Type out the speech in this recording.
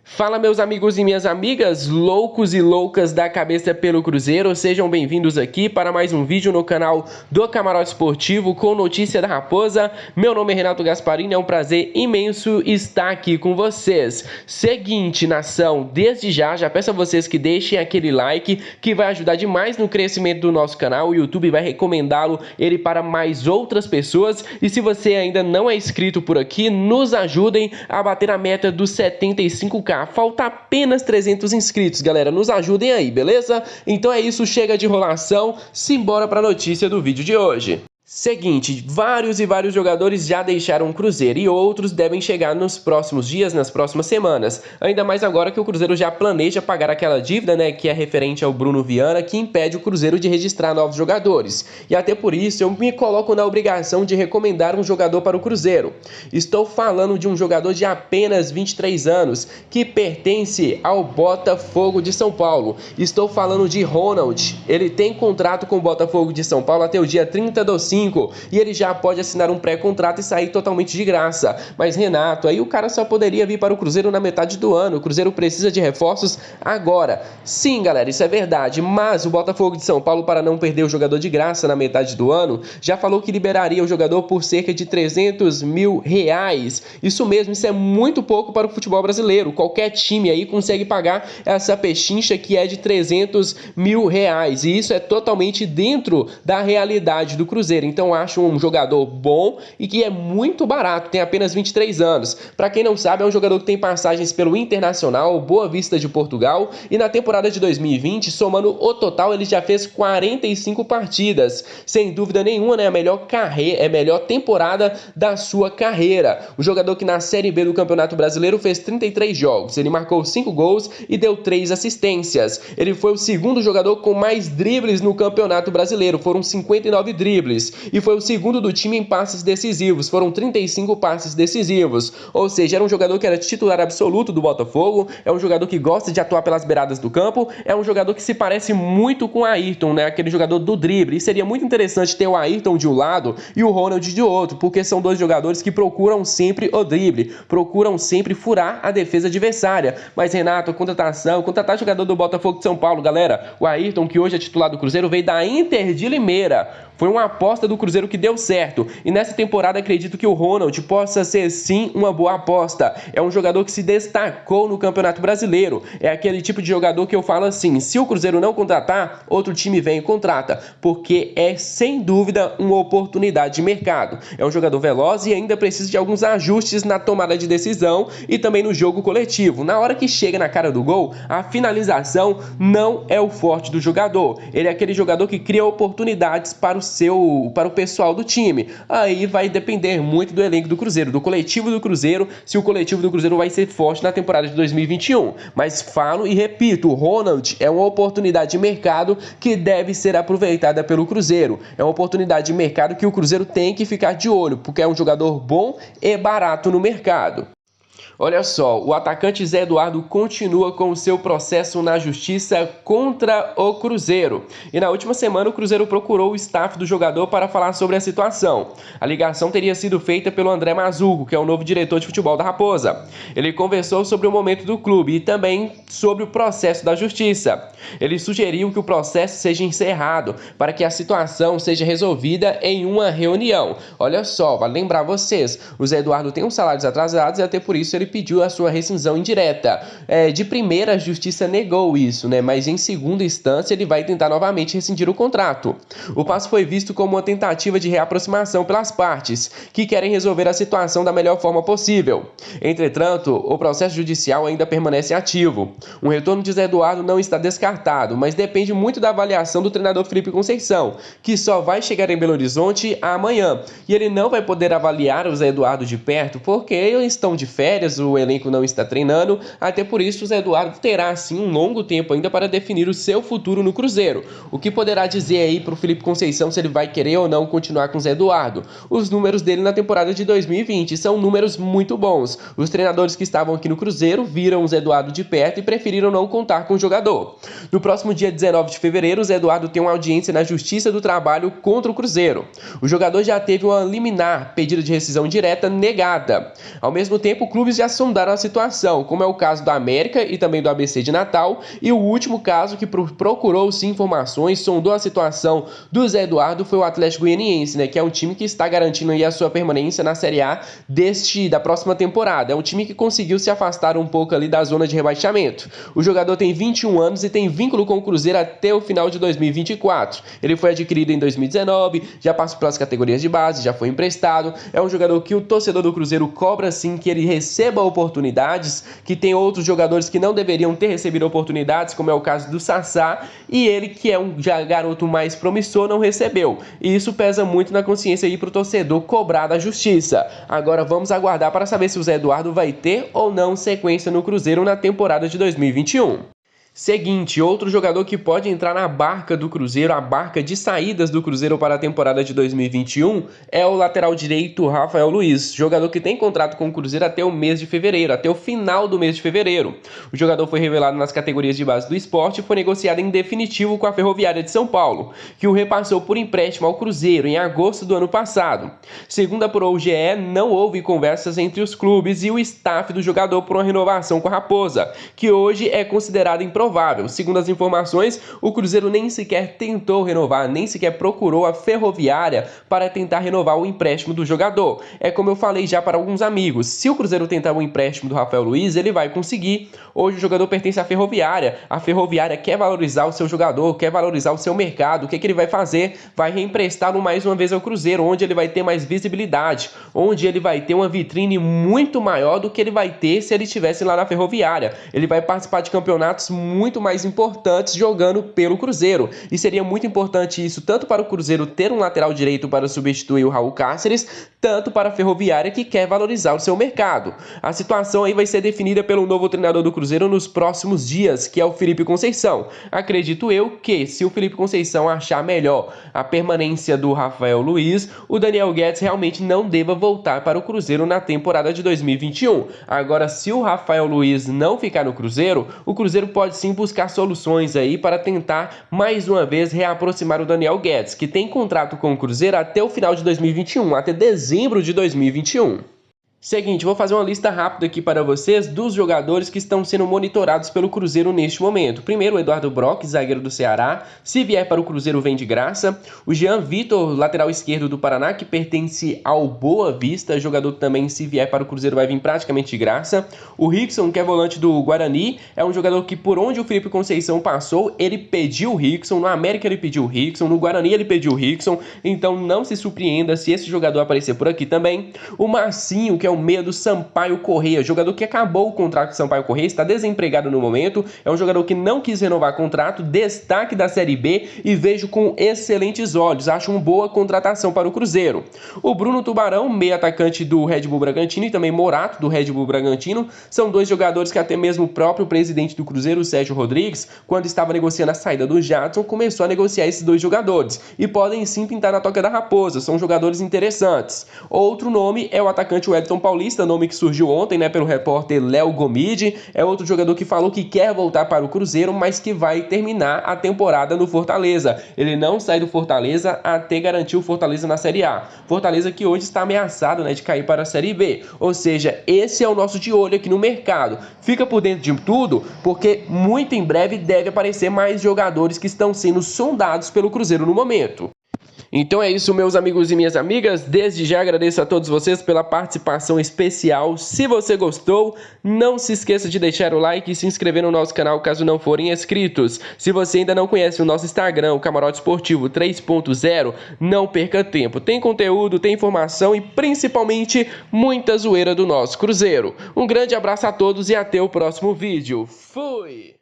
Fala, meus amigos e minhas amigas, loucos e loucas da cabeça pelo Cruzeiro, sejam bem-vindos aqui para mais um vídeo no canal do Camarote Esportivo com notícia da Raposa. Meu nome é Renato Gasparini, é um prazer imenso estar aqui com vocês. Seguinte, nação, desde já peço a vocês que deixem aquele like que vai ajudar demais no crescimento do nosso canal. O YouTube vai recomendá-lo ele para mais outras pessoas. E se você ainda não é inscrito por aqui, nos ajudem a bater a meta dos 75k. Falta apenas 300 inscritos, galera. Nos ajudem aí, beleza? Então é isso, chega de enrolação, simbora para a notícia do vídeo de hoje. Seguinte, vários jogadores já deixaram o Cruzeiro e outros devem chegar nos próximos dias, nas próximas semanas. Ainda mais agora que o Cruzeiro já planeja pagar aquela dívida, né, que é referente ao Bruno Viana, que impede o Cruzeiro de registrar novos jogadores. E até por isso eu me coloco na obrigação de recomendar um jogador para o Cruzeiro. Estou falando de um jogador de apenas 23 anos, que pertence ao Botafogo de São Paulo. Estou falando de Ronald. Ele tem contrato com o Botafogo de São Paulo até o dia 30/5. E ele já pode assinar um pré-contrato e sair totalmente de graça. Mas Renato, aí o cara só poderia vir para o Cruzeiro na metade do ano. O Cruzeiro precisa de reforços agora. Sim, galera, isso é verdade. Mas o Botafogo de São Paulo, para não perder o jogador de graça na metade do ano, já falou que liberaria o jogador por cerca de R$300 mil. Isso mesmo, isso é muito pouco para o futebol brasileiro. Qualquer time aí consegue pagar essa pechincha que é de R$300 mil. E isso é totalmente dentro da realidade do Cruzeiro. Então acho um jogador bom e que é muito barato, tem apenas 23 anos. Para quem não sabe, é um jogador que tem passagens pelo Internacional, Boa Vista de Portugal, e na temporada de 2020, somando o total, ele já fez 45 partidas. Sem dúvida nenhuma, né, a melhor temporada da sua carreira. O jogador que na Série B do Campeonato Brasileiro fez 33 jogos, ele marcou 5 gols e deu 3 assistências. Ele foi o segundo jogador com mais dribles no Campeonato Brasileiro, foram 59 dribles. E foi o segundo do time em passes decisivos, foram 35 passes decisivos, ou seja, era um jogador que era titular absoluto do Botafogo, é um jogador que gosta de atuar pelas beiradas do campo, é um jogador que se parece muito com o Ayrton, né, aquele jogador do drible, e seria muito interessante ter o Ayrton de um lado e o Ronald de outro, porque são dois jogadores que procuram sempre o drible, procuram sempre furar a defesa adversária. Mas Renato, contratar jogador do Botafogo de São Paulo, galera, o Ayrton, que hoje é titular do Cruzeiro, veio da Inter de Limeira, foi uma aposta do Cruzeiro que deu certo. E nessa temporada acredito que o Ronald possa ser sim uma boa aposta. É um jogador que se destacou no Campeonato Brasileiro. É aquele tipo de jogador que eu falo assim, se o Cruzeiro não contratar, outro time vem e contrata. Porque é sem dúvida uma oportunidade de mercado. É um jogador veloz e ainda precisa de alguns ajustes na tomada de decisão e também no jogo coletivo. Na hora que chega na cara do gol, a finalização não é o forte do jogador. Ele é aquele jogador que cria oportunidades para o pessoal do time. Aí vai depender muito do elenco do Cruzeiro, do coletivo do Cruzeiro, se o coletivo do Cruzeiro vai ser forte na temporada de 2021. Mas falo e repito, o Ronald é uma oportunidade de mercado que deve ser aproveitada pelo Cruzeiro. É uma oportunidade de mercado que o Cruzeiro tem que ficar de olho, porque é um jogador bom e barato no mercado. Olha só, o atacante Zé Eduardo continua com o seu processo na justiça contra o Cruzeiro. E na última semana o Cruzeiro procurou o staff do jogador para falar sobre a situação. A ligação teria sido feita pelo André Mazzuco, que é o novo diretor de futebol da Raposa. Ele conversou sobre o momento do clube e também sobre o processo da justiça. Ele sugeriu que o processo seja encerrado para que a situação seja resolvida em uma reunião. Olha só, vale lembrar vocês, o Zé Eduardo tem uns salários atrasados e até por isso ele pediu a sua rescisão indireta. De primeira, a justiça negou isso, né? Mas em segunda instância ele vai tentar novamente rescindir o contrato. O passo foi visto como uma tentativa de reaproximação pelas partes, que querem resolver a situação da melhor forma possível. Entretanto, o processo judicial ainda permanece ativo. Um retorno de Zé Eduardo não está descartado, mas depende muito da avaliação do treinador Felipe Conceição, que só vai chegar em Belo Horizonte amanhã. E ele não vai poder avaliar o Zé Eduardo de perto, porque eles estão de férias, o elenco não está treinando, até por isso o Zé Eduardo terá sim um longo tempo ainda para definir o seu futuro no Cruzeiro. O que poderá dizer aí para o Felipe Conceição se ele vai querer ou não continuar com o Zé Eduardo? Os números dele na temporada de 2020 são números muito bons. Os treinadores que estavam aqui no Cruzeiro viram o Zé Eduardo de perto e preferiram não contar com o jogador. No próximo dia 19 de fevereiro, o Zé Eduardo tem uma audiência na Justiça do Trabalho contra o Cruzeiro. O jogador já teve uma liminar, pedido de rescisão direta, negada. Ao mesmo tempo, o clube já já sondaram a situação, como é o caso da América e também do ABC de Natal, e o último caso que procurou-se informações, sondou a situação do Zé Eduardo foi o Atlético Goianiense, né, que é um time que está garantindo aí a sua permanência na Série A da próxima temporada. É um time que conseguiu se afastar um pouco ali da zona de rebaixamento. O jogador tem 21 anos e tem vínculo com o Cruzeiro até o final de 2024. Ele foi adquirido em 2019, já passou pelas categorias de base, já foi emprestado. É um jogador que o torcedor do Cruzeiro cobra sim que ele receba oportunidades, que tem outros jogadores que não deveriam ter recebido oportunidades, como é o caso do Sassá, e ele, que é um garoto mais promissor, não recebeu. E isso pesa muito na consciência aí para o torcedor cobrar da justiça. Agora vamos aguardar para saber se o Zé Eduardo vai ter ou não sequência no Cruzeiro na temporada de 2021. Seguinte, outro jogador que pode entrar na barca do Cruzeiro, a barca de saídas do Cruzeiro para a temporada de 2021, é o lateral direito Rafael Luiz, jogador que tem contrato com o Cruzeiro até o mês de fevereiro, até o final do mês de fevereiro. O jogador foi revelado nas categorias de base do esporte e foi negociado em definitivo com a Ferroviária de São Paulo, que o repassou por empréstimo ao Cruzeiro em agosto do ano passado. Segundo apurou o GE, não houve conversas entre os clubes e o staff do jogador por uma renovação com a Raposa, que hoje é considerada improvável. Segundo as informações, o Cruzeiro nem sequer tentou renovar, nem sequer procurou a Ferroviária para tentar renovar o empréstimo do jogador. É como eu falei já para alguns amigos, se o Cruzeiro tentar o empréstimo do Rafael Luiz, ele vai conseguir. Hoje o jogador pertence à Ferroviária, a Ferroviária quer valorizar o seu jogador, quer valorizar o seu mercado. O que ele vai fazer? Vai reemprestá-lo mais uma vez ao Cruzeiro, onde ele vai ter mais visibilidade, onde ele vai ter uma vitrine muito maior do que ele vai ter se ele estivesse lá na Ferroviária. Ele vai participar de campeonatos muito mais importantes jogando pelo Cruzeiro. E seria muito importante isso tanto para o Cruzeiro ter um lateral direito para substituir o Raul Cáceres, tanto para a Ferroviária que quer valorizar o seu mercado. A situação aí vai ser definida pelo novo treinador do Cruzeiro nos próximos dias, que é o Felipe Conceição. Acredito eu que, se o Felipe Conceição achar melhor a permanência do Rafael Luiz, o Daniel Guedes realmente não deva voltar para o Cruzeiro na temporada de 2021. Agora, se o Rafael Luiz não ficar no Cruzeiro, o Cruzeiro pode sim buscar soluções aí para tentar mais uma vez reaproximar o Daniel Guedes, que tem contrato com o Cruzeiro até o final de 2021, até dezembro de 2021. Seguinte, vou fazer uma lista rápida aqui para vocês dos jogadores que estão sendo monitorados pelo Cruzeiro neste momento. Primeiro, o Eduardo Brock, zagueiro do Ceará. Se vier para o Cruzeiro, vem de graça. O Jean Vitor, lateral esquerdo do Paraná, que pertence ao Boa Vista. Jogador também, se vier para o Cruzeiro, vai vir praticamente de graça. O Rickson, que é volante do Guarani, é um jogador que, por onde o Felipe Conceição passou, ele pediu o Rickson. No América, ele pediu o Rickson. No Guarani, ele pediu o Rickson. Então, não se surpreenda se esse jogador aparecer por aqui também. O Marcinho, que é o meia do Sampaio Corrêa, jogador que acabou o contrato do Sampaio Corrêa, está desempregado no momento, é um jogador que não quis renovar contrato, destaque da Série B e vejo com excelentes olhos, acho uma boa contratação para o Cruzeiro. O Bruno Tubarão, meia atacante do Red Bull Bragantino, e também Morato, do Red Bull Bragantino, são dois jogadores que até mesmo o próprio presidente do Cruzeiro, o Sérgio Rodrigues, quando estava negociando a saída do Jadson, começou a negociar esses dois jogadores, e podem sim pintar na toca da raposa, são jogadores interessantes. Outro nome é o atacante Wellington Paulista, nome que surgiu ontem, né, pelo repórter Léo Gomide, é outro jogador que falou que quer voltar para o Cruzeiro, mas que vai terminar a temporada no Fortaleza. Ele não sai do Fortaleza até garantir o Fortaleza na Série A. Fortaleza que hoje está ameaçado, né, de cair para a Série B. Ou seja, esse é o nosso de olho aqui no mercado. Fica por dentro de tudo, porque muito em breve deve aparecer mais jogadores que estão sendo sondados pelo Cruzeiro no momento. Então é isso, meus amigos e minhas amigas. Desde já agradeço a todos vocês pela participação especial. Se você gostou, não se esqueça de deixar o like e se inscrever no nosso canal caso não forem inscritos. Se você ainda não conhece o nosso Instagram, o Camarote Esportivo 3.0, não perca tempo. Tem conteúdo, tem informação e principalmente muita zoeira do nosso Cruzeiro. Um grande abraço a todos e até o próximo vídeo. Fui!